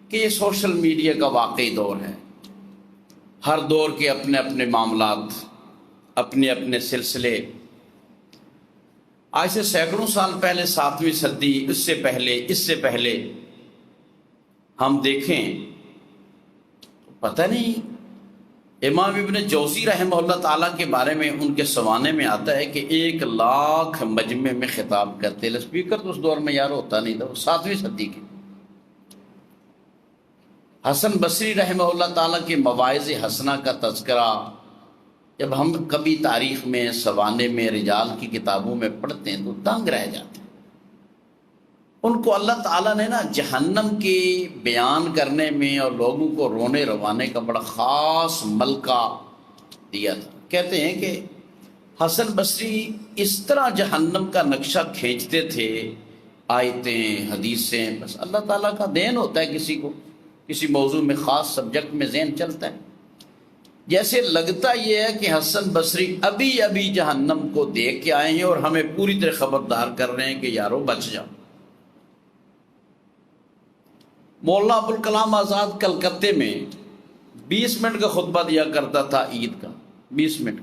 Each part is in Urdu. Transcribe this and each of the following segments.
کہ یہ سوشل میڈیا کا واقعی دور ہے۔ ہر دور کے اپنے اپنے معاملات، اپنے اپنے سلسلے۔ آج سے سینکڑوں سال پہلے، 7ویں صدی، اس سے پہلے ہم دیکھیں تو پتہ نہیں، امام ابن جوزی رحمہ اللہ تعالیٰ کے بارے میں ان کے سوانے میں آتا ہے کہ 1,00,000 مجمع میں خطاب کرتے۔ اسپیکر تو اس دور میں یار ہوتا نہیں تھا، وہ 7ویں صدی کے۔ حسن بصری رحمہ اللہ تعالیٰ کے مواعظ حسنہ کا تذکرہ جب ہم کبھی تاریخ میں، سوانے میں، رجال کی کتابوں میں پڑھتے ہیں تو دنگ رہ جاتے ہیں۔ ان کو اللہ تعالیٰ نے جہنم کے بیان کرنے میں اور لوگوں کو رونے روانے کا بڑا خاص ملکہ دیا تھا۔ کہتے ہیں کہ حسن بصری اس طرح جہنم کا نقشہ کھینچتے تھے، آیتیں، حدیثیں، بس اللہ تعالیٰ کا دین ہوتا ہے کسی کو کسی موضوع میں، خاص سبجیکٹ میں ذہن چلتا ہے۔ جیسے لگتا یہ ہے کہ حسن بصری ابھی جہنم کو دیکھ کے آئے ہیں اور ہمیں پوری طرح خبردار کر رہے ہیں کہ یارو بچ جاؤ۔ مولانا ابوالکلام آزاد کلکتے میں 20 منٹ کا خطبہ دیا کرتا تھا، عید کا 20 منٹ،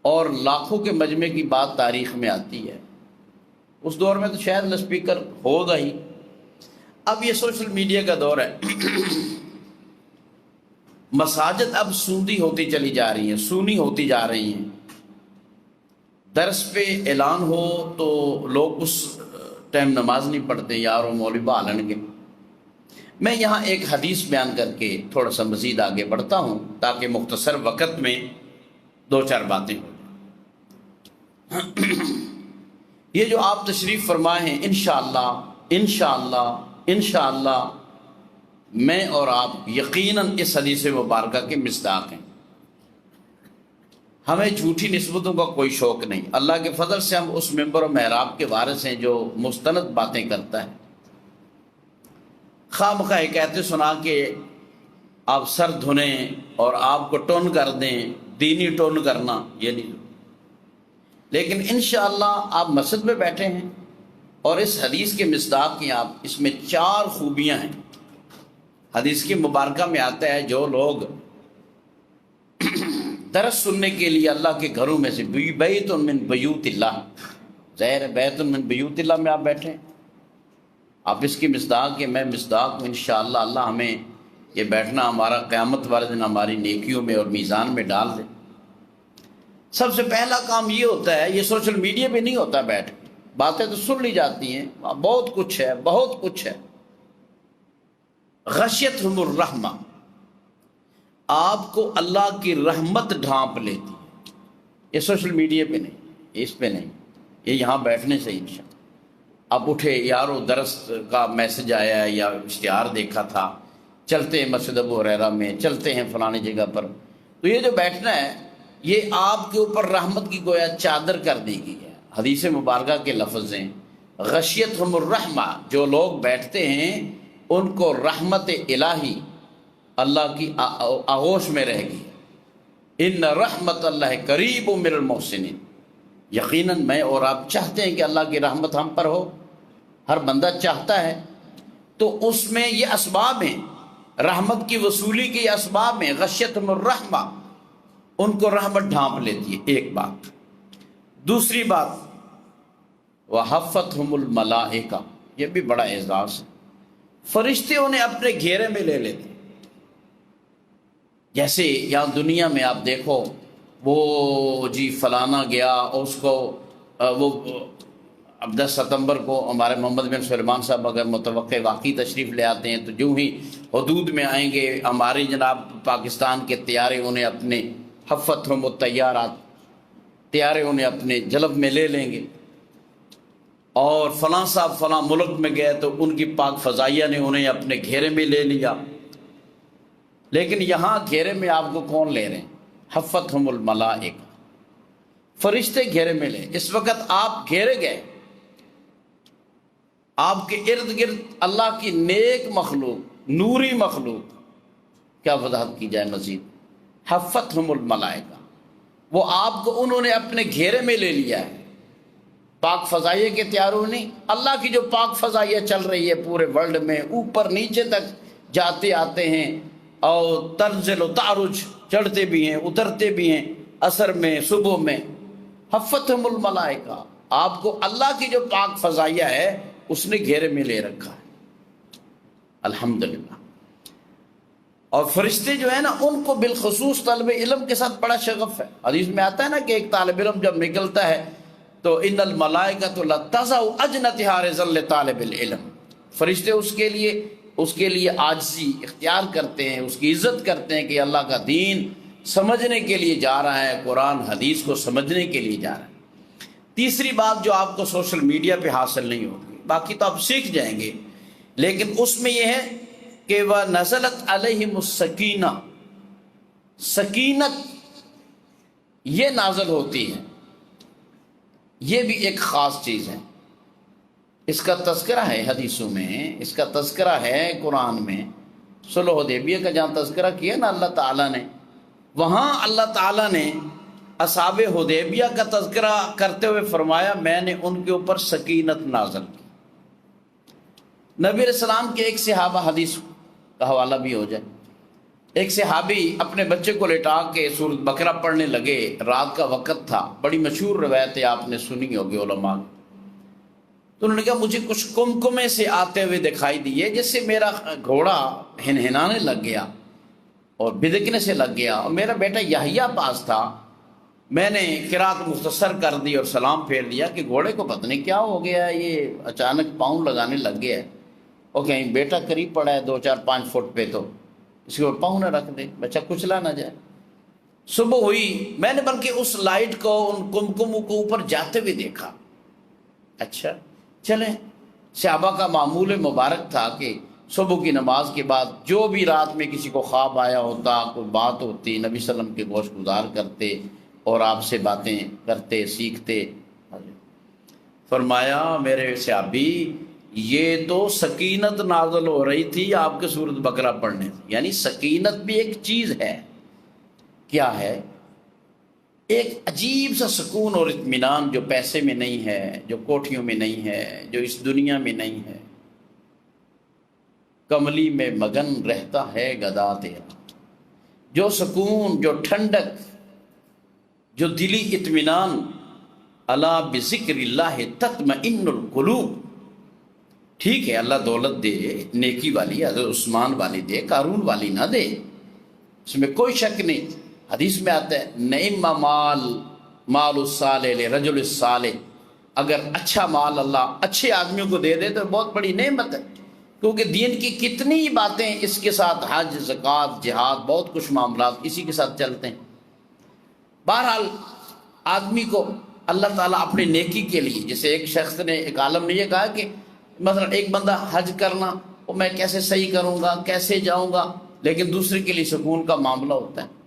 اور لاکھوں کے مجمع کی بات تاریخ میں آتی ہے۔ اس دور میں تو شاید اسپیکر ہوگا ہی۔ اب یہ سوشل میڈیا کا دور ہے۔ مساجد اب سوندی ہوتی چلی جا رہی ہیں، سونی ہوتی جا رہی ہیں۔ درس پہ اعلان ہو تو لوگ اس ٹائم نماز نہیں پڑھتے، یار وہ مولوی بہالن کے۔ میں یہاں ایک حدیث بیان کر کے تھوڑا سا مزید آگے بڑھتا ہوں تاکہ مختصر وقت میں 2-4 باتیں ہو جائیں۔ یہ جو آپ تشریف فرمائے ہیں، انشاءاللہ میں اور آپ یقیناً اس حدیث مبارکہ کے مصداق ہیں۔ ہمیں جھوٹی نسبتوں کا کوئی شوق نہیں۔ اللہ کے فضل سے ہم اس ممبر و محراب کے وارث ہیں جو مستند باتیں کرتا ہے۔ خواہ مخواہ حکایتیں سنا کے آپ سر دھنیں اور آپ کو ٹون کر دیں، دینی ٹون کرنا یہ نہیں۔ لیکن انشاءاللہ آپ مسجد میں بیٹھے ہیں اور اس حدیث کے مصداق ہیں آپ۔ اس میں 4 خوبیاں ہیں۔ حدیث کی مبارکہ میں آتا ہے جو لوگ درس سننے کے لیے اللہ کے گھروں میں سے، بیت من بیوت اللہ، ظاہر بیت من بیوت اللہ میں آپ بیٹھے ہیں، آپ اس کی مصداق کہ میں مصداق ہوں۔ انشاءاللہ اللہ ہمیں یہ بیٹھنا ہمارا قیامت والے دن ہماری نیکیوں میں اور میزان میں ڈال دے۔ سب سے پہلا کام یہ ہوتا ہے، یہ سوشل میڈیا پہ نہیں ہوتا بیٹھ کے، باتیں تو سن لی جاتی ہیں، بہت کچھ ہے۔ غشیتہم الرحمہ، آپ کو اللہ کی رحمت ڈھانپ لیتی ہے۔ یہ سوشل میڈیا پہ نہیں، اس پہ نہیں، یہ یہاں بیٹھنے سے انشاءاللہ۔ اب اٹھے، یارو درس کا میسج آیا ہے یا اشتہار دیکھا تھا، چلتے ہیں مسجد ابو ہریرہ میں، چلتے ہیں فلانی جگہ پر، تو یہ جو بیٹھنا ہے یہ آپ کے اوپر رحمت کی گویا چادر کر دی گئی ہے۔ حدیث مبارکہ کے لفظ ہیں غشیتہم الرحمہ، جو لوگ بیٹھتے ہیں ان کو رحمت الہی، اللہ کی آغوش میں رہ گئی۔ ان رحمت اللہ قریب من المحسنین، یقیناً میں اور آپ چاہتے ہیں کہ اللہ کی رحمت ہم پر ہو، ہر بندہ چاہتا ہے، تو اس میں یہ اسباب ہیں، رحمت کی وصولی کے یہ اسباب ہیں۔ غشیتہم الرحمہ، ان کو رحمت ڈھانپ لیتی ہے، ایک بات۔ دوسری بات وحفتہم الملائکہ، یہ بھی بڑا اعزاز ہے، فرشتے انہیں اپنے گھیرے میں لے لیتے۔ جیسے یہاں دنیا میں آپ دیکھو، وہ جی فلانا گیا، اس کو وہ اب 10 ستمبر کو ہمارے محمد بن سلیمان صاحب اگر متوقع واقعی تشریف لے آتے ہیں تو جو ہی حدود میں آئیں گے، ہماری جناب پاکستان کے طیارے انہیں اپنے حفتہم الطیارات، طیارے انہیں اپنے جلب میں لے لیں گے۔ اور فلاں صاحب فلاں ملک میں گئے تو ان کی پاک فضائیہ نے انہیں اپنے گھیرے میں لے لیا۔ لیکن یہاں گھیرے میں آپ کو کون لے رہے ہیں؟ حفتہم الملائکہ، فرشتے گھیرے میں لے۔ اس وقت آپ گھیرے گئے، آپ کے ارد گرد اللہ کی نیک مخلوق، نوری مخلوق، کیا وضاحت کی جائے مزید، حفتہم الملائکہ، وہ آپ کو انہوں نے اپنے گھیرے میں لے لیا ہے۔ پاک فضائیہ کے تیاروں نہیں، اللہ کی جو پاک فضائیہ چل رہی ہے پورے ورلڈ میں، اوپر نیچے تک جاتے آتے ہیں، اور تنزل و تعرج، چڑھتے بھی ہیں اترتے بھی ہیں، عصر میں صبح میں، حفتہم الملائکہ، آپ کو اللہ کی جو پاک فضائیہ ہے اس نے گھیرے میں لے رکھا ہے، الحمدللہ۔ اور فرشتے جو ہیں نا، ان کو بالخصوص طالب علم کے ساتھ بڑا شغف ہے۔ حدیث میں آتا ہے نا کہ ایک طالب علم جب نکلتا ہے تو ان الملائکۃ لتضع اجنحتہا رضا لطالب العلم، فرشتے اس کے لیے عاجزی اختیار کرتے ہیں، اس کی عزت کرتے ہیں کہ اللہ کا دین سمجھنے کے لیے جا رہا ہے، قرآن حدیث کو سمجھنے کے لیے جا رہا ہے۔ تیسری بات جو آپ کو سوشل میڈیا پہ حاصل نہیں ہوگی، باقی تو آپ سیکھ جائیں گے، لیکن اس میں یہ ہے کہ وَنَزَلَتْ عَلَيْهِمُ السَّكِينَةُ، سکینت یہ نازل ہوتی ہے، یہ بھی ایک خاص چیز ہے۔ اس کا تذکرہ ہے حدیثوں میں، اس کا تذکرہ ہے قرآن میں۔ صلح حدیبیہ کا جہاں تذکرہ کیا نا اللہ تعالیٰ نے، وہاں اللہ تعالیٰ نے اصحاب حدیبیہ کا تذکرہ کرتے ہوئے فرمایا میں نے ان کے اوپر سکینت نازل کی۔ نبی علیہ السلام کے ایک صحابہ، حدیث کا حوالہ بھی ہو جائے، ایک صحابی اپنے بچے کو لٹا کے سورۃ بقرہ پڑھنے لگے، رات کا وقت تھا، بڑی مشہور روایت ہے، آپ نے سنی ہوگی علماء۔ تو انہوں نے کہا مجھے کچھ کمکمے سے آتے ہوئے دکھائی دیے، جس سے میرا گھوڑا ہنہنانے لگ گیا اور بدکنے سے لگ گیا، اور میرا بیٹا یحییٰ پاس تھا، میں نے قرات مختصر کر دی اور سلام پھیر دیا کہ گھوڑے کو پتہ نہیں کیا ہو گیا، یہ اچانک پاؤں لگانے لگ گیا ہے، اور کہیں بیٹا قریب پڑا ہے 2-4-5 فٹ پہ، تو اس کے اوپر پاؤں نہ رکھ دے، بچہ کچلا نہ جائے۔ صبح ہوئی، میں نے بلکہ اس لائٹ کو، ان کمکموں کو اوپر جاتے ہوئے دیکھا۔ اچھا چلیں، صحابہ کا معمول مبارک تھا کہ صبح کی نماز کے بعد جو بھی رات میں کسی کو خواب آیا ہوتا، کوئی بات ہوتی، نبی صلی اللہ علیہ وسلم کے گوش گزار کرتے اور آپ سے باتیں کرتے، سیکھتے۔ فرمایا میرے صحابی یہ تو سکینت نازل ہو رہی تھی آپ کے سورۃ بقرہ پڑھنے سے، یعنی سکینت بھی ایک چیز ہے۔ کیا ہے؟ ایک عجیب سا سکون اور اطمینان جو پیسے میں نہیں ہے، جو کوٹھیوں میں نہیں ہے، جو اس دنیا میں نہیں ہے۔ کملی میں مگن رہتا ہے گدا تیرا، جو سکون، جو ٹھنڈک، جو دلی اطمینان، الا بذکر اللہ تطمئن القلوب۔ ٹھیک ہے اللہ دولت دے، نیکی والی، حضرت عثمان والی دے، قارون والی نہ دے، اس میں کوئی شک نہیں۔ حدیث میں آتا ہے نعم مال الصالح لرجل الصالح، اگر اچھا مال اللہ اچھے آدمیوں کو دے دے تو بہت بڑی نعمت ہے، کیونکہ دین کی کتنی باتیں اس کے ساتھ، حج، زکوٰۃ، جہاد، بہت کچھ معاملات اسی کے ساتھ چلتے ہیں۔ بہرحال آدمی کو اللہ تعالیٰ اپنی نیکی کے لیے، جیسے ایک شخص نے، ایک عالم نے یہ کہا کہ مثلا ایک بندہ حج کرنا، وہ میں کیسے صحیح کروں گا، کیسے جاؤں گا، لیکن دوسرے کے لیے سکون کا معاملہ ہوتا ہے۔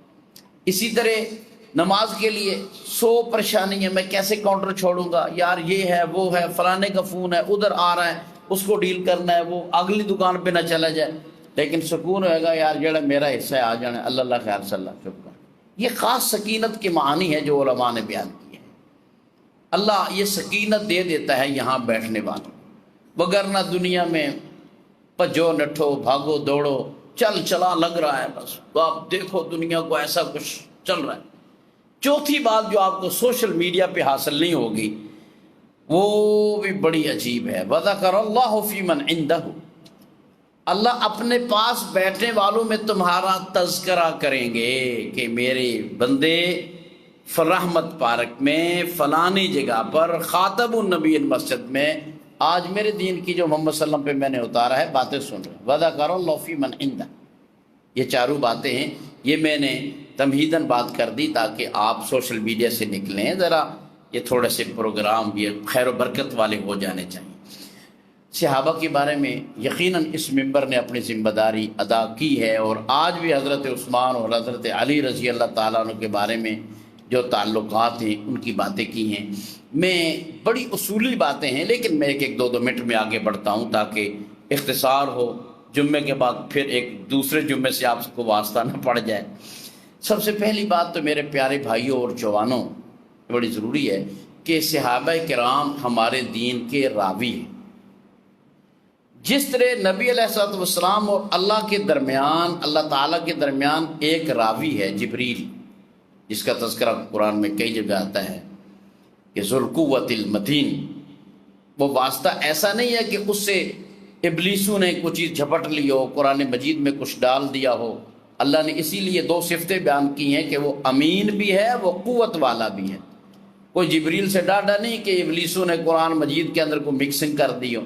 اسی طرح نماز کے لیے 100 پریشانی ہے، میں کیسے کاؤنٹر چھوڑوں گا، یار یہ ہے وہ ہے، فلانے کا فون ہے، ادھر آ رہا ہے، اس کو ڈیل کرنا ہے، وہ اگلی دکان پہ نہ چلا جائے، لیکن سکون ہوئے گا یار جڑا میرا حصہ ہے آ جانا، اللہ اللہ خیر صلی اللہ چپ کر۔ یہ خاص سکینت کے معنی ہے جو علماء نے بیان کیے ہیں۔ اللہ یہ سکینت دے دیتا ہے یہاں بیٹھنے والوں، وگرنہ دنیا میں پجو نٹھو، بھاگو دوڑو، چل چلا لگ رہا ہے، بس آپ دیکھو دنیا کو ایسا کچھ چل رہا ہے۔ چوتھی بات جو آپ کو سوشل میڈیا پہ حاصل نہیں ہوگی وہ بھی بڑی عجیب ہے، وَذَكَرَ اللَّهُ فِي مَنْ عِنْدَهُ، اللہ اپنے پاس بیٹھنے والوں میں تمہارا تذکرہ کریں گے کہ میرے بندے رحمت پارک میں فلانی جگہ پر خاطب النبی مسجد میں آج میرے دین کی جو محمد صلی اللہ علیہ وسلم پہ میں نے اتارا ہے باتیں سن رہے ہیں۔ وَذَكَرَ اللَّهُ فِي مَنْ عِنْدَهُ، یہ چاروں باتیں ہیں، یہ میں نے تمہیداً بات کر دی تاکہ آپ سوشل میڈیا سے نکلیں، ذرا یہ تھوڑے سے پروگرام یہ خیر و برکت والے ہو جانے چاہیے۔ صحابہ کے بارے میں یقیناً اس ممبر نے اپنی ذمہ داری ادا کی ہے، اور آج بھی حضرت عثمان اور حضرت علی رضی اللہ تعالیٰ عنہ کے بارے میں جو تعلقات ہیں ان کی باتیں کی ہیں۔ میں بڑی اصولی باتیں ہیں، لیکن میں ایک 2 منٹ میں آگے بڑھتا ہوں تاکہ اختصار ہو، جمعے کے بعد پھر ایک دوسرے جمعے سے آپ کو واسطہ نہ پڑ جائے۔ سب سے پہلی بات تو میرے پیارے بھائیوں اور جوانوں، بڑی ضروری ہے کہ صحابہ کرام ہمارے دین کے راوی ہیں۔ جس طرح نبی علیہ الصلوۃ والسلام اور اللہ کے درمیان، اللہ تعالیٰ کے درمیان ایک راوی ہے جبریل، جس کا تذکرہ قرآن میں کئی جگہ آتا ہے کہ ذو القوۃ المتین، وہ واسطہ ایسا نہیں ہے کہ اس سے ابلیسوں نے کچھ چیز جھپٹ لی ہو، قرآن مجید میں کچھ ڈال دیا ہو۔ اللہ نے اسی لیے دو صفتیں بیان کی ہیں کہ وہ امین بھی ہے، وہ قوت والا بھی ہے۔ کوئی جبریل سے ڈاٹا نہیں کہ ابلیسوں نے قرآن مجید کے اندر کوئی مکسنگ کر دی ہو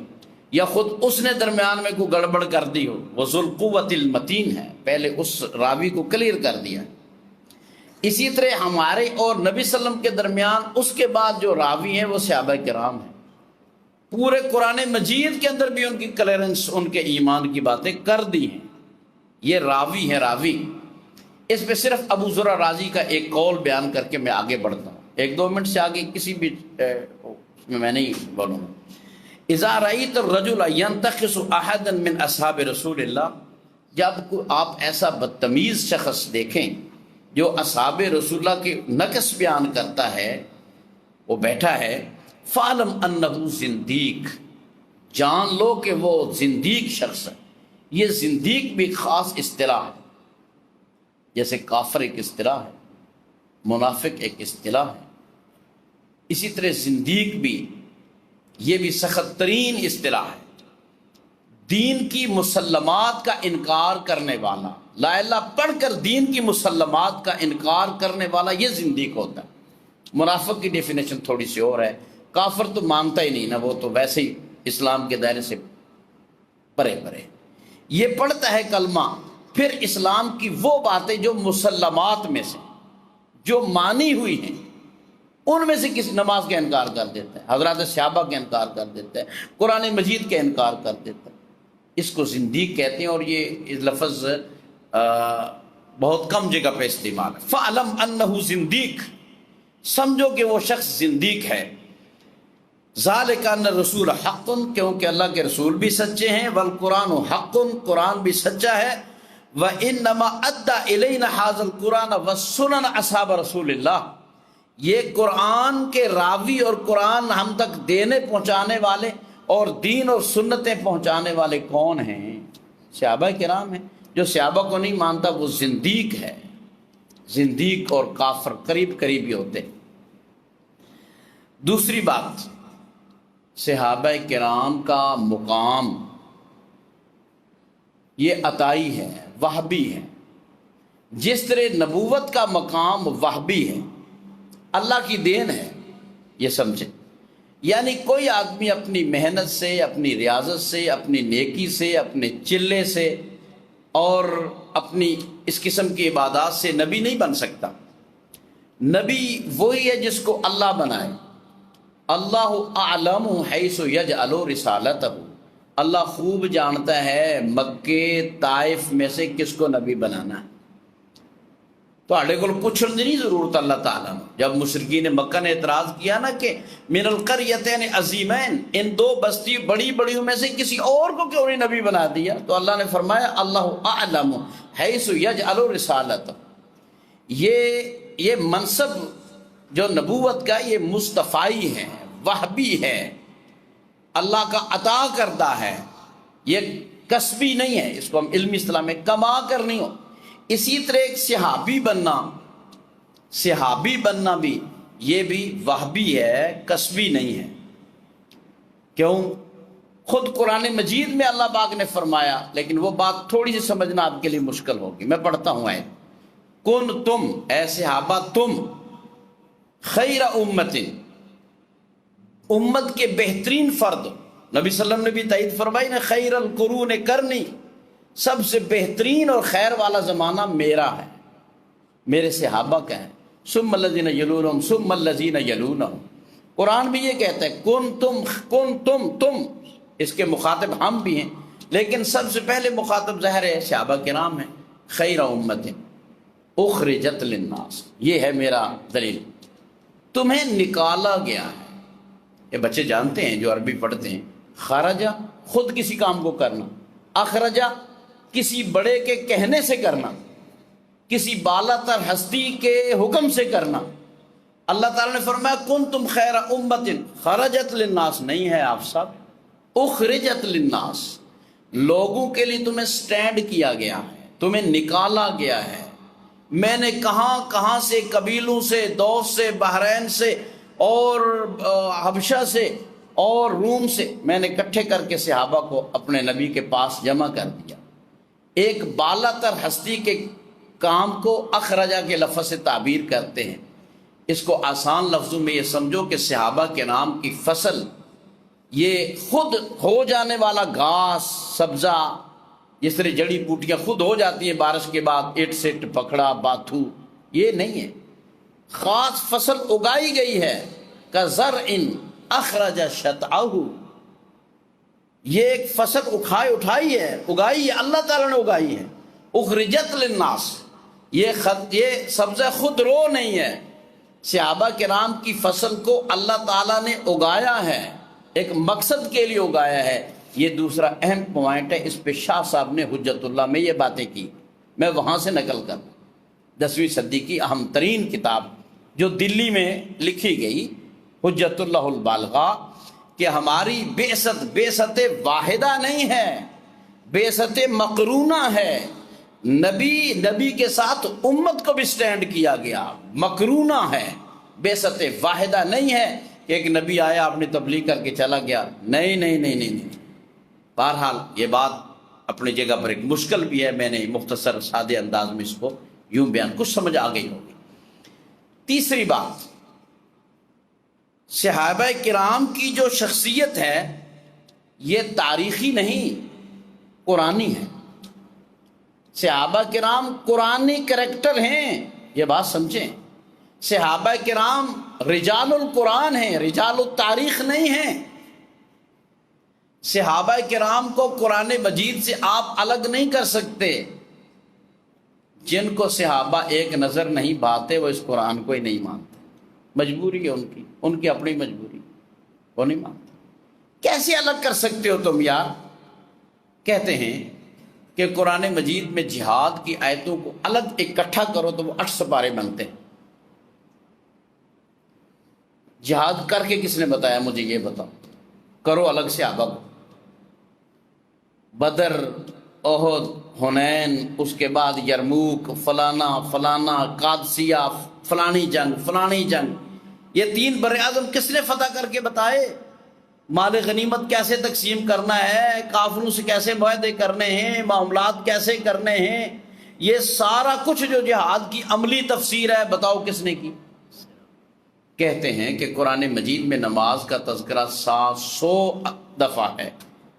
یا خود اس نے درمیان میں کوئی گڑبڑ کر دی ہو۔ وہ ذو القوۃ المتین ہے، پہلے اس راوی کو کلیئر کر دیا۔ اسی طرح ہمارے اور نبی صلی اللہ علیہ وسلم کے درمیان اس کے بعد جو راوی ہیں وہ صحابہ کرام ہیں۔ پورے قرآن مجید کے اندر بھی ان کی کلیئرنس، ان کے ایمان کی باتیں کر دی ہیں۔ یہ راوی ہے، راوی۔ اس پہ صرف ابو زرع رازی کا ایک قول بیان کر کے میں آگے بڑھتا ہوں، 1-2 منٹ سے آگے کسی بھی اس میں نہیں بولوں گا۔ اذا رأیت الرجل ينتقص احدا من اصحاب رسول اللہ، جب آپ ایسا بدتمیز شخص دیکھیں جو اصحاب رسول اللہ کے نقص بیان کرتا ہے، وہ بیٹھا ہے، فعلم انہ زندیق، جان لو کہ وہ زندیق شخص ہے۔ یہ زندیق بھی خاص اصطلاح ہے، جیسے کافر ایک اصطلاح ہے، منافق ایک اصطلاح ہے، اسی طرح زندیق بھی، یہ بھی سخت ترین اصطلاح ہے۔ دین کی مسلمات کا انکار کرنے والا، لا الہ پڑھ کر دین کی مسلمات کا انکار کرنے والا، یہ زندیق ہوتا ہے۔ منافق کی ڈیفینیشن تھوڑی سی اور ہے، کافر تو مانتا ہی نہیں نا، وہ تو ویسے ہی اسلام کے دائرے سے پرے پرے۔ یہ پڑھتا ہے کلمہ، پھر اسلام کی وہ باتیں جو مسلمات میں سے، جو مانی ہوئی ہیں، ان میں سے کسی نماز کا انکار کر دیتا ہے، حضرات صحابہ کا انکار کر دیتا ہے، قرآن مجید کا انکار کر دیتا ہے، اس کو زندیق کہتے ہیں۔ اور یہ لفظ بہت کم جگہ پہ استعمال ہے۔ فَعْلَمْ أَنَّهُ زندیق، سمجھو کہ وہ شخص زندیق ہے۔ ذَلِكَ أَنَّ الرَّسُولَ حَقٌّ، کیونکہ اللہ کے رسول بھی سچے ہیں، وَالْقُرْآنُ حَقٌّ، قرآن بھی سچا ہے، وَإِنَّمَا أَدَّى إِلَيْنَا هَذَا الْقُرْآنَ وَالسُّنَنَ أَصْحَابَ رسول اللہ، یہ قرآن کے راوی اور قرآن ہم تک دینے پہنچانے والے اور دین اور سنتیں پہنچانے والے کون ہیں؟ صحابہ کرام ہیں۔ جو صحابہ کو نہیں مانتا وہ زندیق ہے۔ زندیق اور کافر قریب قریب ہی ہوتے ہیں۔ دوسری بات، صحابہ کرام کا مقام یہ عطائی ہے، وہبی ہے، جس طرح نبوت کا مقام وہبی ہے، اللہ کی دین ہے، یہ سمجھیں۔ یعنی کوئی آدمی اپنی محنت سے، اپنی ریاضت سے، اپنی نیکی سے، اپنے چلے سے اور اپنی اس قسم کی عبادات سے نبی نہیں بن سکتا۔ نبی وہی ہے جس کو اللہ بنائے۔ اللہ اعلم حیث یجعل رسالتہ، اللہ خوب جانتا ہے مکے طائف میں سے کس کو نبی بنانا ہے۔ تو آڑے کو پوچھنے دی نہیں ضرورت اللہ تعالیٰ نے۔ جب مشرکین مکہ نے اعتراض کیا نا کہ من القریتین عظیمین، ان 2 بستی بڑی بڑیوں میں سے کسی اور کو کیوں نہیں نبی بنا دیا، تو اللہ نے فرمایا اللہ اعلم حیث یجعل رسالتہ۔ یہ منصب جو نبوت کا، یہ مصطفی ہے، وہبی ہے، اللہ کا عطا کردہ ہے، یہ کسبی نہیں ہے۔ اس کو ہم علمی اصطلاح میں کما کر نہیں ہو۔ اسی طرح ایک صحابی بننا بھی، یہ بھی وہبی ہے، کسبی نہیں ہے۔ کیوں؟ خود قرآن مجید میں اللہ پاک نے فرمایا، لیکن وہ بات تھوڑی سی سمجھنا آپ کے لیے مشکل ہوگی، میں پڑھتا ہوں آیت۔ کن تم، اے صحابہ تم، خیر امت، امت کے بہترین فرد، نبی صلی اللہ علیہ وسلم نے بھی تائید فرمائی نا، خیر القرون کرنی، سب سے بہترین اور خیر والا زمانہ میرا ہے، میرے صحابہ کا ہے، ثم الذین یلونہم ثم الذین یلونہم۔ قرآن بھی یہ کہتا ہے کن تم، اس کے مخاطب ہم بھی ہیں، لیکن سب سے پہلے مخاطب ظاہر ہے صحابہ کرام ہیں۔ خیر امت اخرجت للناس، یہ ہے میرا دلیل، تمہیں نکالا گیا ہے۔ یہ بچے جانتے ہیں جو عربی پڑھتے ہیں، خرجہ خود کسی کام کو کرنا، اخرجہ کسی بڑے کے کہنے سے کرنا، کسی بالا تر ہستی کے حکم سے کرنا، اللہ تعالیٰ نے فرمایا کنتم خیر امت خرجت للناس، نہیں ہے آپ سب، اخرجت للناس، لوگوں کے لیے تمہیں سٹینڈ کیا گیا ہے، تمہیں نکالا گیا ہے۔ میں نے کہاں کہاں سے، قبیلوں سے، دوس سے، بحرین سے اور حبشہ سے اور روم سے میں نے اکٹھے کر کے صحابہ کو اپنے نبی کے پاس جمع کر دیا۔ ایک بالا تر ہستی کے کام کو اخرجہ کے لفظ سے تعبیر کرتے ہیں۔ اس کو آسان لفظوں میں یہ سمجھو کہ صحابہ کے نام کی فصل، یہ خود ہو جانے والا گھاس سبزہ، جس طرح جڑی بوٹیاں خود ہو جاتی ہیں بارش کے بعد، اٹ سٹ پکڑا باتھو، یہ نہیں ہے، خاص فصل اگائی گئی ہے۔ کزرع اخرج شطأہ، یہ ایک فصل اٹھائی ہے، اگائی ہے، اللہ تعالیٰ نے اگائی ہے۔ اخرجت للناس، یہ سبزہ خود رو نہیں ہے، صحابہ کرام کی فصل کو اللہ تعالیٰ نے اگایا ہے، ایک مقصد کے لیے اگایا ہے۔ یہ دوسرا اہم پوائنٹ ہے، اس پہ شاہ صاحب نے حجت اللہ میں یہ باتیں کی، میں وہاں سے نقل کر 10ویں صدی کی اہم ترین کتاب جو دلی میں لکھی گئی، حجت اللہ البالغہ، کہ ہماری بعثت واحدہ نہیں ہے، بعثت مقرونہ ہے۔ نبی کے ساتھ امت کو بھی سٹینڈ کیا گیا، مقرونہ ہے، بعثت واحدہ نہیں ہے کہ ایک نبی آیا آپ نے تبلیغ کر کے چلا گیا، نہیں نہیں نہیں نہیں نہیں۔ بہرحال یہ بات اپنی جگہ پر ایک مشکل بھی ہے، میں نے مختصر سادے انداز میں اس کو یوں بیان، کچھ سمجھ آ گئی ہوگی۔ تیسری بات، صحابہ کرام کی جو شخصیت ہے یہ تاریخی نہیں، قرآنی ہے۔ صحابہ کرام قرآنی کریکٹر ہیں، یہ بات سمجھیں۔ صحابہ کرام رجال القرآن ہیں، رجال التاریخ نہیں ہیں۔ صحابہ کرام کو قرآن مجید سے آپ الگ نہیں کر سکتے۔ جن کو صحابہ ایک نظر نہیں بھاتے وہ اس قرآن کو ہی نہیں مانتے، مجبوری ہے ان کی اپنی مجبوری، وہ نہیں مانتے۔ کیسے الگ کر سکتے ہو تم یار؟ کہتے ہیں کہ قرآن مجید میں جہاد کی آیتوں کو الگ اکٹھا کرو تو وہ 8 سپارے بنتے ہیں۔ جہاد کر کے کس نے بتایا؟ مجھے یہ بتاؤ، کرو الگ سے آبا کو۔ بدر، احد، حنین، اس کے بعد یرموک، فلانا قادسیہ، فلانی جنگ، یہ 3 بر اعظم کس نے فتح کر کے بتائے؟ مال غنیمت کیسے تقسیم کرنا ہے، کافروں سے کیسے معاہدے کرنے ہیں، معاملات کیسے کرنے ہیں، یہ سارا کچھ جو جہاد کی عملی تفسیر ہے، بتاؤ کس نے کی؟ کہتے ہیں کہ قرآن مجید میں نماز کا تذکرہ 700 دفعہ ہے۔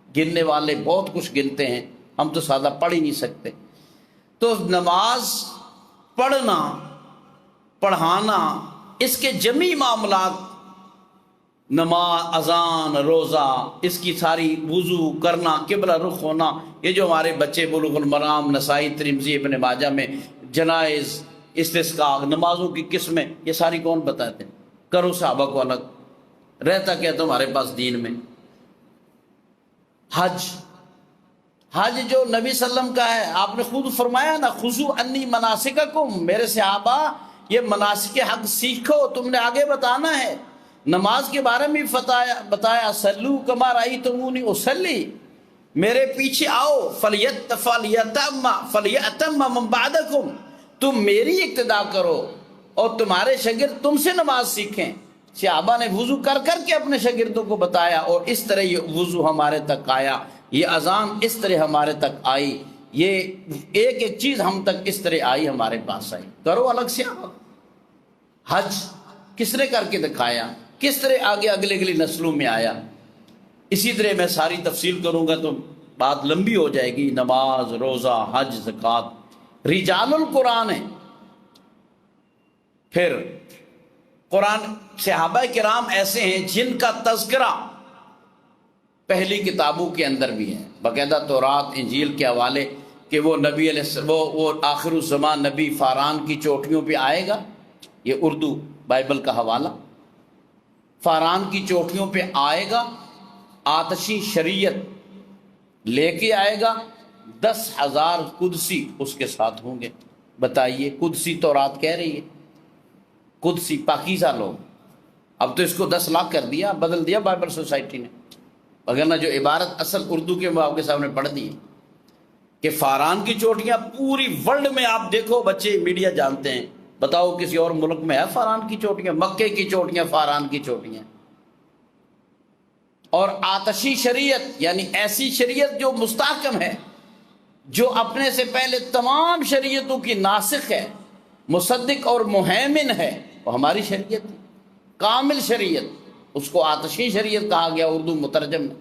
گننے والے بہت کچھ گنتے ہیں، ہم تو سادہ پڑھ ہی نہیں سکتے۔ تو نماز پڑھنا، پڑھانا، اس کے جمیع معاملات، نماز، اذان، روزہ، اس کی ساری وضو کرنا، قبلہ رخ ہونا، یہ جو ہمارے بچے بلوغ المرام، نسائی، ترمذی، ابن ماجہ میں جنائز، استسقاء، نمازوں کی قسمیں، یہ ساری کون بتاتے ہیں؟ کرو صحابہ کو الگ، رہتا کیا تمہارے پاس دین میں؟ حج جو نبی صلی اللہ علیہ وسلم کا ہے، آپ نے خود فرمایا نا، خذوا عنی مناسککم، میرے صحابہ یہ مناسک حج سیکھو، تم نے آگے بتانا ہے۔ نماز کے بارے میں بتایا، صلو کما رأیتمونی اصلی، میرے پیچھے آؤ، فلیأتم من بعدکم، تم میری اقتداء کرو اور تمہارے شاگرد تم سے نماز سیکھیں۔ صحابہ نے وضو کر کے اپنے شاگردوں کو بتایا، اور اس طرح یہ وضو ہمارے تک آیا، یہ اذان اس طرح ہمارے تک آئی، یہ ایک ایک چیز ہم تک اس طرح آئی، ہمارے پاس آئی۔ کرو الگ سے آؤ۔ حج کس نے کر کے دکھایا؟ کس طرح آگے اگلی نسلوں میں آیا؟ اسی طرح میں ساری تفصیل کروں گا تو بات لمبی ہو جائے گی۔ نماز، روزہ، حج، زکوٰۃ، رجال القرآن ہے۔ پھر قرآن، صحابہ کرام ایسے ہیں جن کا تذکرہ پہلی کتابوں کے اندر بھی ہے، باقاعدہ تورات، انجیل کے حوالے، کہ وہ نبی علیہ السلام، وہ آخر الزمان نبی فاران کی چوٹیوں پہ آئے گا، یہ اردو بائبل کا حوالہ، فاران کی چوٹیوں پہ آئے گا، آتشی شریعت لے کے آئے گا، 10,000 قدسی اس کے ساتھ ہوں گے۔ بتائیے، قدسی تورات کہہ رہی ہے، قدسی پاکیزہ لوگ. اب تو اس کو 10 لاکھ کر دیا، بدل دیا بائبل سوسائٹی نے، وگرنہ جو عبارت اصل اردو کے وہ آپ کے سامنے پڑھ دی کہ فاران کی چوٹیاں پوری ورلڈ میں آپ دیکھو، بچے میڈیا جانتے ہیں، بتاؤ کسی اور ملک میں ہے فاران کی چوٹیاں؟ مکے کی چوٹیاں فاران کی چوٹیاں. اور آتشی شریعت یعنی ایسی شریعت جو مستحکم ہے، جو اپنے سے پہلے تمام شریعتوں کی ناسخ ہے، مصدق اور مہیمن ہے، وہ ہماری شریعت ہے، کامل شریعت. اس کو آتشی شریعت کہا گیا اردو مترجم میں.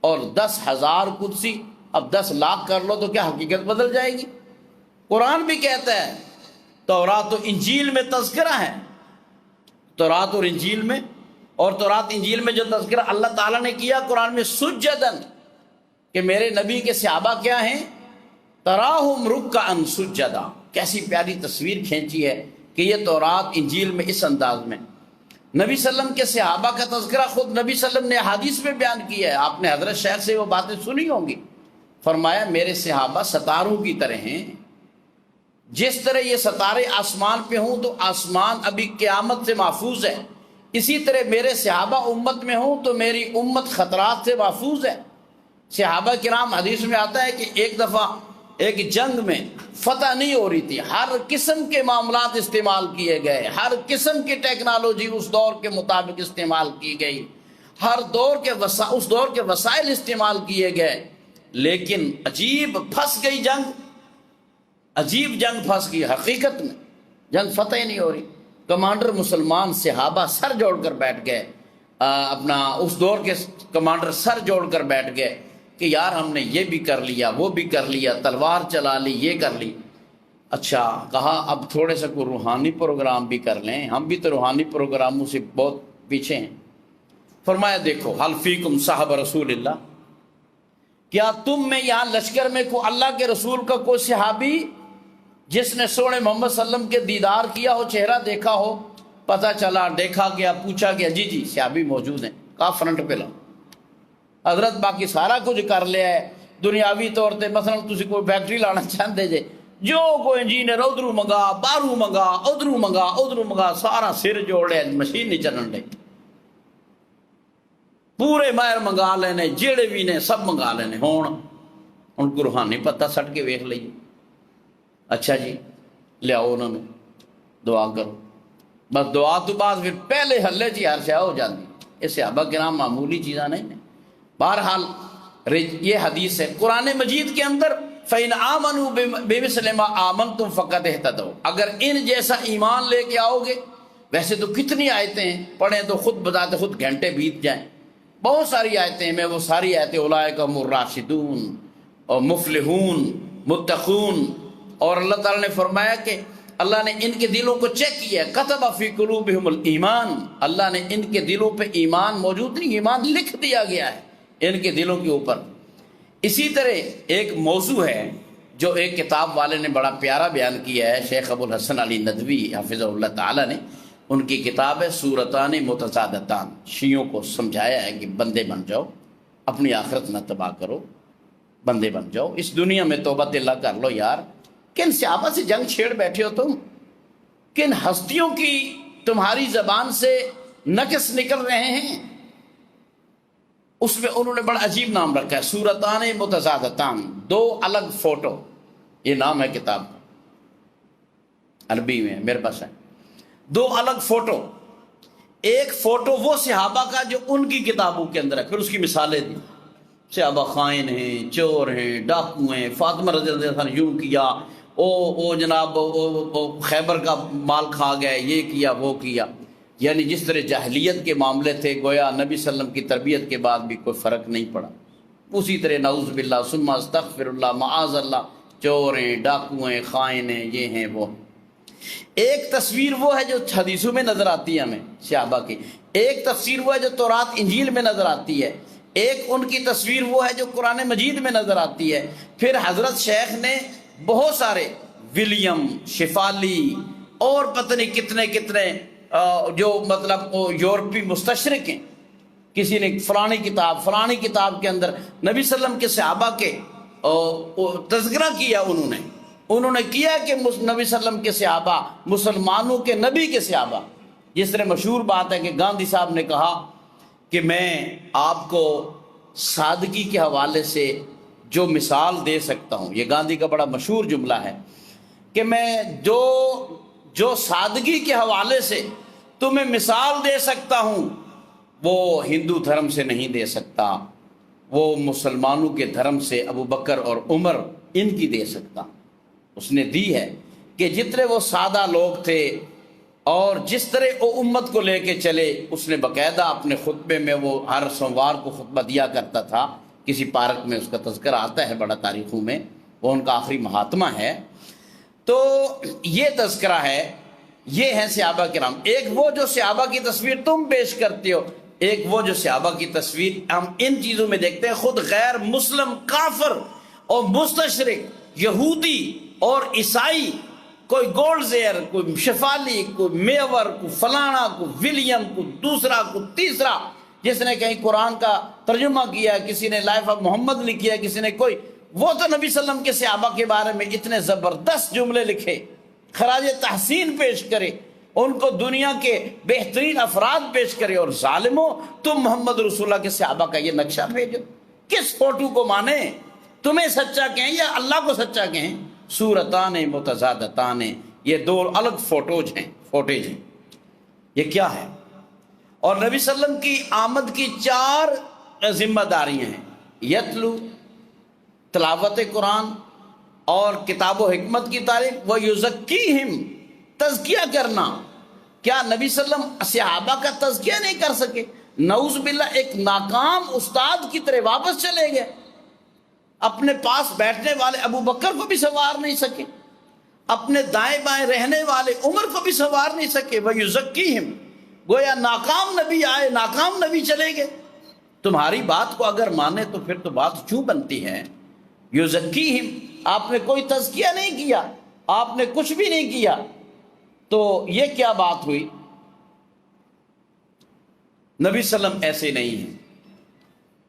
اور 10,000 قدسی، اب 10 لاکھ کر لو تو کیا حقیقت بدل جائے گی؟ قرآن بھی کہتا ہے، تورات و انجیل میں تذکرہ ہے، تورات اور انجیل میں، اور تورات انجیل میں جو تذکرہ اللہ تعالیٰ نے کیا قرآن میں سجدن، کہ میرے نبی کے صحابہ کیا ہیں؟ تراہم رکعا سجدا. کیسی پیاری تصویر کھینچی ہے کہ یہ تورات انجیل میں اس انداز میں. نبی صلی اللہ علیہ وسلم کے صحابہ کا تذکرہ خود نبی صلی اللہ علیہ وسلم نے حدیث میں بیان کیا ہے. آپ نے حضرت شیخ سے وہ باتیں سنی ہوں گی. فرمایا میرے صحابہ ستاروں کی طرح ہیں، جس طرح یہ ستارے آسمان پہ ہوں تو آسمان ابھی قیامت سے محفوظ ہے، اسی طرح میرے صحابہ امت میں ہوں تو میری امت خطرات سے محفوظ ہے. صحابہ کرام، حدیث میں آتا ہے کہ ایک دفعہ ایک جنگ میں فتح نہیں ہو رہی تھی، ہر قسم کے معاملات استعمال کیے گئے، ہر قسم کی ٹیکنالوجی اس دور کے مطابق استعمال کی گئی، ہر دور کے اس دور کے وسائل استعمال کیے گئے، لیکن عجیب پھنس گئی جنگ، عجیب جنگ پھنس گئی. حقیقت میں جنگ فتح ہی نہیں ہو رہی. کمانڈر مسلمان صحابہ سر جوڑ کر بیٹھ گئے، اپنا اس دور کے کمانڈر سر جوڑ کر بیٹھ گئے کہ یار ہم نے یہ بھی کر لیا، وہ بھی کر لیا، تلوار چلا لی، یہ کر لی. اچھا کہا اب تھوڑے سے کوئی روحانی پروگرام بھی کر لیں، ہم بھی تو روحانی پروگراموں سے بہت پیچھے ہیں. فرمایا دیکھو حل فیکم صاحب رسول اللہ، کیا تم میں یہاں لشکر میں کو اللہ کے رسول کا کوئی صحابی جس نے سونے محمد صلی اللہ علیہ وسلم کے دیدار کیا ہو، چہرہ دیکھا ہو، پتہ چلا، دیکھا گیا، پوچھا گیا، جی جی صحابی موجود ہیں. کہا فرنٹ پہ لاؤ. حضرت باقی سارا کچھ کر لیا ہے دنیاوی طور تے، مثلا تسی کوئی فیکٹری لانا چاہتے جے، جو کوئی انجینئر ادھروں منگا، باہروں منگا، ادھروں منگا، ادھروں منگا، سارا سر جوڑ لیا، مشین نہیں چلن ڈے. پورے ماہر منگا لینے، جیڑے بھی نے سب منگا لینے. ہن کو روحانی پتہ سٹ کے ویکھ لئیے. اچھا جی لیاؤ انہوں نے، دعا کرو. بس دعا تو بعد پھر پہلے حلے جی ہر شے ہو جاتی. یہ صحابہ کرام معمولی چیزاں نہیں ہیں. بہرحال یہ حدیث ہے قرآن مجید کے اندر، فَإِنْ آمَنُوا بِمِثْلِ مَا آمَنْتُمْ فَقَدْ اهْتَدَوْا. اگر ان جیسا ایمان لے کے آؤ گے، ویسے تو کتنی آیتیں ہیں، پڑھیں تو خود بذات خود گھنٹے بیت جائیں. بہت ساری آیتیں ہیں، میں وہ ساری آیتیں اولئک هم الراشدون اور مفلحون متقون. اور اللہ تعالیٰ نے فرمایا کہ اللہ نے ان کے دلوں کو چیک کیا ہے، کتب فی قلوبہم الایمان، اللہ نے ان کے دلوں پہ ایمان موجود نہیں، ایمان لکھ دیا گیا ہے ان کے دلوں کے اوپر. اسی طرح ایک موضوع ہے جو ایک کتاب والے نے بڑا پیارا بیان کیا ہے، شیخ ابو الحسن علی ندوی حفظہ اللہ تعالیٰ نے. ان کی کتاب ہے سورتان متضادتان. شیعوں کو سمجھایا ہے کہ بندے بن جاؤ، اپنی آخرت نہ تباہ کرو، بندے بن جاؤ، اس دنیا میں توبہ اللہ کر لو. یار کن صحابہ سے جنگ چھیڑ بیٹھے ہو تم، کن ہستیوں کی تمہاری زبان سے نقص نکل رہے ہیں. اس میں انہوں نے بڑا عجیب نام رکھا ہے، سورتان متضادتان، دو الگ فوٹو. یہ نام ہے کتاب کا، عربی میں میرے پاس ہے. دو الگ فوٹو، ایک فوٹو وہ صحابہ کا جو ان کی کتابوں کے اندر ہے، پھر اس کی مثالیں دی. صحابہ خائن ہیں، چور ہیں، ڈاکو ہیں، فاطمہ رضی اللہ عنہ یوں کیا، او جناب او خیبر کا مال کھا گئے، یہ کیا وہ کیا. یعنی جس طرح جاہلیت کے معاملے تھے، گویا نبی صلی اللہ علیہ وسلم کی تربیت کے بعد بھی کوئی فرق نہیں پڑا. اسی طرح نعوذ باللہ ثم استغفر اللہ معاذ اللہ، چور ہیں، ڈاکو ہیں، خائن ہیں، یہ ہیں وہ. ایک تصویر وہ ہے جو حدیثوں میں نظر آتی ہے ہمیں صحابہ کی، ایک تصویر وہ ہے جو تورات انجیل میں نظر آتی ہے، ایک ان کی تصویر وہ ہے جو قرآن مجید میں نظر آتی ہے. پھر حضرت شیخ نے بہت سارے ولیم، شفالی اور پتہ نہیں کتنے کتنے جو مطلب یورپی مستشرق ہیں، کسی نے فلانی کتاب کے اندر نبی صلی اللہ علیہ وسلم کے صحابہ کے تذکرہ کیا انہوں نے. انہوں نے کیا کہ نبی صلی اللہ علیہ وسلم کے صحابہ مسلمانوں کے نبی کے صحابہ، جس طرح مشہور بات ہے کہ گاندھی صاحب نے کہا کہ میں آپ کو سادگی کے حوالے سے جو مثال دے سکتا ہوں، یہ گاندھی کا بڑا مشہور جملہ ہے کہ میں جو سادگی کے حوالے سے تمہیں مثال دے سکتا ہوں وہ ہندو دھرم سے نہیں دے سکتا، وہ مسلمانوں کے دھرم سے ابو بکر اور عمر ان کی دے سکتا۔ اس نے دی ہے کہ جتنے وہ سادہ لوگ تھے اور جس طرح وہ امت کو لے کے چلے، اس نے باقاعدہ اپنے خطبے میں، وہ ہر سوموار کو خطبہ دیا کرتا تھا، کسی پارک میں اس کا تذکرہ آتا ہے بڑا تاریخوں میں، وہ ان کا آخری مہاتمہ ہے۔ تو یہ تذکرہ ہے، یہ ہے صحابہ کرام۔ ایک وہ جو صحابہ کی تصویر تم پیش کرتے ہو، ایک وہ جو صحابہ کی تصویر ہم ان چیزوں میں دیکھتے ہیں۔ خود غیر مسلم کافر اور مستشرق یہودی اور عیسائی، کوئی گولڈ زیئر، کوئی شفالی، کوئی میور، کوئی فلانا، کوئی ولیم، کوئی دوسرا، کوئی تیسرا، جس نے کہیں قرآن کا ترجمہ کیا، کسی نے لائف آف محمد لکھی ہے، کسی نے کوئی، وہ تو نبی صلی اللہ علیہ وسلم کے صحابہ کے بارے میں اتنے زبردست جملے لکھے، خراج تحسین پیش کرے، ان کو دنیا کے بہترین افراد پیش کرے، اور ظالموں تم محمد رسول اللہ کے صحابہ کا یہ نقشہ بھیجو، کس فوٹو کو مانے؟ تمہیں سچا کہیں یا اللہ کو سچا کہیں؟ صورتان متضادتان، یہ دو الگ فوٹیج ہیں، یہ کیا ہے؟ اور نبی صلی اللہ علیہ وسلم کی آمد کی 4 ذمہ داریاں ہیں: یتلو، تلاوت قرآن اور کتاب و حکمت کی تعلیم، وَيُزَكِّيهِمْ، تزکیہ کرنا۔ کیا نبی صلی اللہ علیہ وسلم صحابہ کا تزکیہ نہیں کر سکے؟ نعوذ باللہ، ایک ناکام استاد کی طرح واپس چلے گئے، اپنے پاس بیٹھنے والے ابو بکر کو بھی سنوار نہیں سکے، اپنے دائیں بائیں رہنے والے عمر کو بھی سنوار نہیں سکے۔ وَيُزَكِّيهِمْ، گویا ناکام نبی آئے، ناکام نبی چلے گئے۔ تمہاری بات کو اگر مانے تو پھر تو بات کیوں بنتی ہے؟ یزکیہم، آپ نے کوئی تزکیہ نہیں کیا، آپ نے کچھ بھی نہیں کیا، تو یہ کیا بات ہوئی؟ نبی صلی اللہ علیہ وسلم ایسے نہیں ہیں۔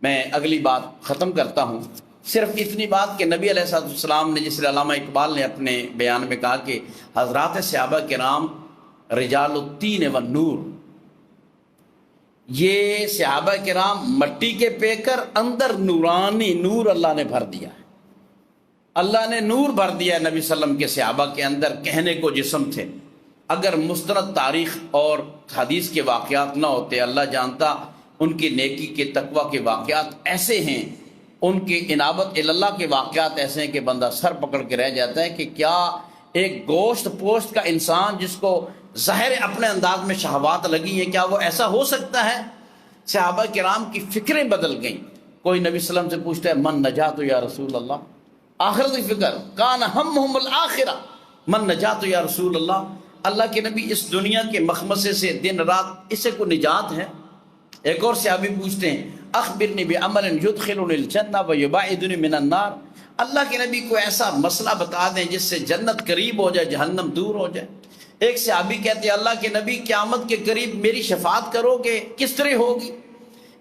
میں اگلی بات ختم کرتا ہوں، صرف اتنی بات کہ نبی علیہ السلام نے، جس علامہ اقبال نے اپنے بیان میں کہا کہ حضرات صحابہ کرام رجال الطین والنور، یہ صحابہ کرام مٹی کے پیکر، اندر نورانی نور اللہ نے بھر دیا ہے، اللہ نے نور بھر دیا ہے نبی صلی اللہ علیہ وسلم کے صحابہ کے اندر، کہنے کو جسم تھے۔ اگر مستند تاریخ اور حدیث کے واقعات نہ ہوتے، اللہ جانتا ان کی نیکی کے تقوی کے واقعات ایسے ہیں، ان کی انابت اللہ کے واقعات ایسے ہیں کہ بندہ سر پکڑ کے رہ جاتا ہے کہ کیا ایک گوشت پوشت کا انسان جس کو ظاہر اپنے انداز میں شہوات لگی ہیں، کیا وہ ایسا ہو سکتا ہے؟ صحابہ کرام کی فکریں بدل گئیں۔ کوئی نبی صلی اللہ علیہ وسلم سے پوچھتا ہے من نجات یا رسول اللہ، آخرت کی فکر، کان ہمہم الآخرہ، من نجات یا رسول اللہ، اللہ کے نبی اس دنیا کے مخمصے سے دن رات اس سے کوئی نجات ہے؟ ایک اور صحابی پوچھتے ہیں اخبرنی بعمل یدخلنی الجنہ ویبعدنی من النار، اللہ کے نبی کو ایسا مسئلہ بتا دیں جس سے جنت قریب ہو جائے، جہنم دور ہو جائے۔ ایک صحابی کہتے ہیں اللہ کے نبی قیامت کے قریب میری شفاعت کرو گے، کس طرح ہوگی؟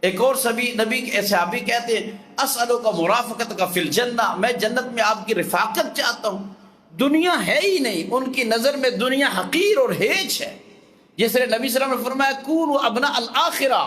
ایک اور صحابی کہتے ہیں اسألک مرافقتک فی الجنہ، میں جنت میں آپ کی رفاقت چاہتا ہوں۔ دنیا ہے ہی نہیں، ان کی نظر میں دنیا حقیر اور ہیچ ہے۔ جس طرح نبی صلی اللہ علیہ وسلم نے فرمایا کونوا ابناء الآخرہ،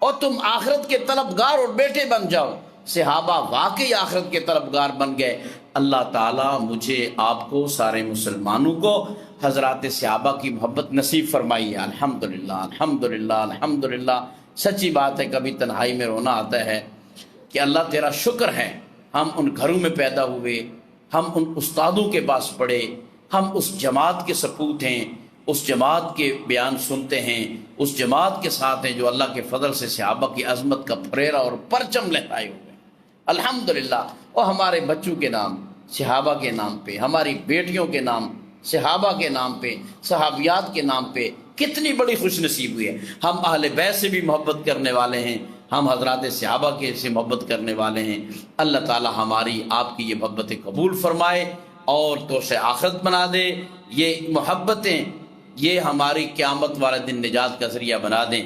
اور تم آخرت کے طلبگار اور بیٹے بن جاؤ۔ صحابہ واقعی آخرت کے طلبگار بن گئے۔ اللہ تعالیٰ مجھے آپ کو سارے مسلمانوں کو حضرات صحابہ کی محبت نصیب فرمائی ہے۔ الحمدللہ الحمدللہ الحمدللہ۔ سچی بات ہے، کبھی تنہائی میں رونا آتا ہے کہ اللہ تیرا شکر ہے ہم ان گھروں میں پیدا ہوئے، ہم ان استادوں کے پاس پڑھے، ہم اس جماعت کے سپوت ہیں، اس جماعت کے بیان سنتے ہیں، اس جماعت کے ساتھ ہیں جو اللہ کے فضل سے صحابہ کی عظمت کا پھریرا اور پرچم لہرائے ہوئے۔ الحمدللہ۔ اور ہمارے بچوں کے نام صحابہ کے نام پہ، ہماری بیٹیوں کے نام صحابہ کے نام پہ، صحابیات کے نام پہ کتنی بڑی خوش نصیب ہوئی ہے۔ ہم اہل بیت سے بھی محبت کرنے والے ہیں، ہم حضرات صحابہ کے سے محبت کرنے والے ہیں۔ اللہ تعالی ہماری آپ کی یہ محبتیں قبول فرمائے اور توش آخرت بنا دے۔ یہ محبتیں یہ ہماری قیامت والے دن نجات کا ذریعہ بنا دیں۔